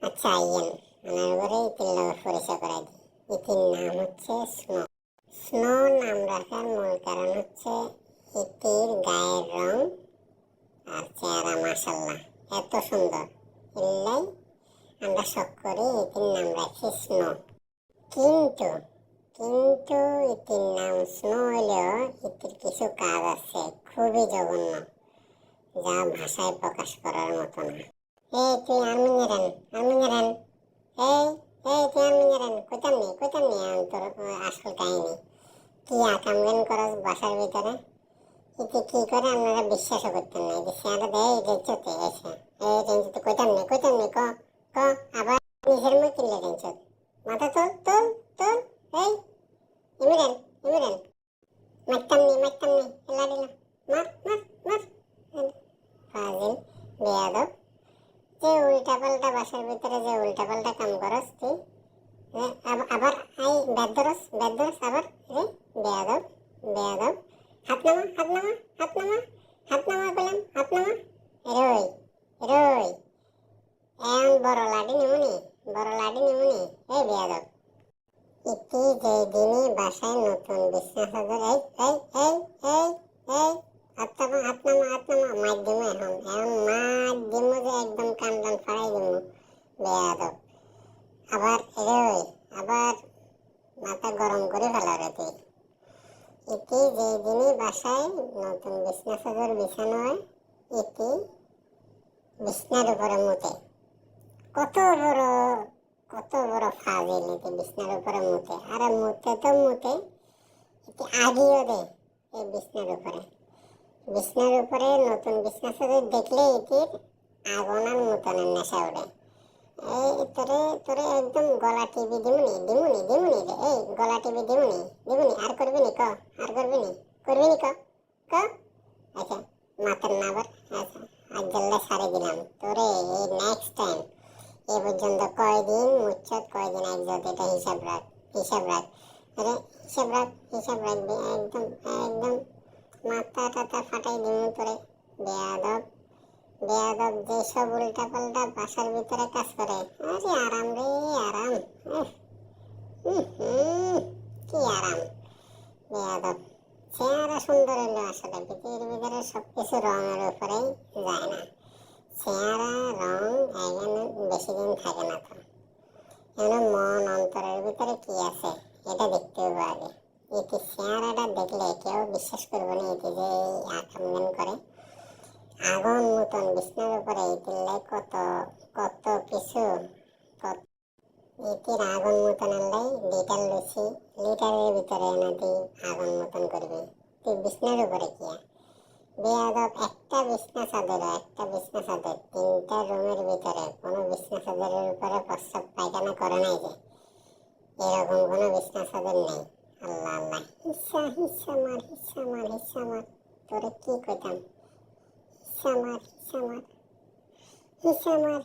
আচ্ছা আইয়েন আনার পরে ইতির লগে পরিচয় করাই দিই। ইতির নাম হচ্ছে স্নো। স্নো নাম রাখার মূল কারণ হচ্ছে ইতির গায়ের রং আর চেহারা মাশাল্লাহ এত সুন্দর, এলাই আমরা শখ করি ইতির নাম রাখি স্নো। কিন্তু কিন্তু ইতির নাম স্নো হইলেও ইতির কিছু কাজ আছে খুবই জঘন্য, যা ভাষায় প্রকাশ করার মতো না। এই তুই আর্মিনিয়ান এই তুই আর্মিনিয়ান কইতাম নি আমি তোর আসল কাহিনী। কি আকামগান করস বাসার ভিতরে, এতে কি করে আপনারা বিশ্বাসও করতেন না। যে চেহারা দেয় রেঞ্চতে এসে এই রেঞ্চতে কইতাম নি ক ক আবার নিজের মুখ কিনলে রেঞ্চত মাথা তোল এই ইমিরেন মারতাম নি এলা দিলাম মার ফাজিল বেয়াদব। যে উল্টাপাল্টা বাসার ভিতরে যে উল্টাপাল্টা কাম করস তুই, আবার আই বেদরস আবার রে বেয়াদব। হাত নামা কইলাম হাত নামা। রই এমন বড় লাডি নিমুনি এই বেয়াদব। ইতি যেই দিনই বাসায় নতুন বিছনা চাদর এই হাত নামা মার দিমু এখন মার দিমু যে একদম কান ফাড়াই দিমু বেয়াদব। আবার মাথা গরম করে ফেলা রে তুই। ইতি যেই দিনই বাসায় নতুন বিছনা চাদর বিছানো হয় ইতি বিছনার উপরে মুতে। কত বড় ফাজিল ইতি বিছনার উপরে মুতে। আরে মুতে ইতি আগিও দে এই বিছনার উপরে নতুন বিছনা চাদর দেখলে ইতির আগুনার মুতনের নেশা ওঠে। এই তোরে একদম গলা টিভি দিমুনি রে এই গলা টিভি দিমুনি আর করবি নি ক আচ্ছা মাতের না আবার। আচ্ছা আজ জল্লা সারে দিলাম তোরে। এই নেক্সট টাইম এ পর্যন্ত কয়দিন মুচ্ছত কয়দিন একজত এটা হিসাব রাখ আরে হিসাব রাখবি একদম মাথা টাথা ফাটাই দিমু তোরে বেয়াদব। যেসব উল্টা পাল্টা বাসার ভিতরে কাজ করে, আরে আরাম রে আরাম। কি আরাম বেয়াদব। চেহারা সুন্দর হইলো আসলে পৃথিবীর ভিতরে সবকিছু রঙের উপরেই যায় না। চেহারা রং এখানে বেশি দিন থাকে না। তো এখানে মন অন্তরের ভিতরে কি আছে এটা দেখতে হবে আগে। এটি চেহারাটা দেখলে কেউ বিশ্বাস করবে না এটি যে আকামগান করে। আগুন মতন বিছনার উপরে ইতির কত কিছু ইতির আগুন মতন আনলাই লিটারের ভিতরে এনে আগুন মতন করবি তুই বিছনার উপরে কি বেয়াদব। একটা বিছনা চাদর তিনটা রুমের ভিতরে কোনো বিছনা চাদরের উপরে প্রস্রাব পায়খানা করে নাই যে, এরকম কোনো বিছনা চাদর নেই। আল্লাহ হিস্সা মার তোরে কি কইতাম হিস্সা মার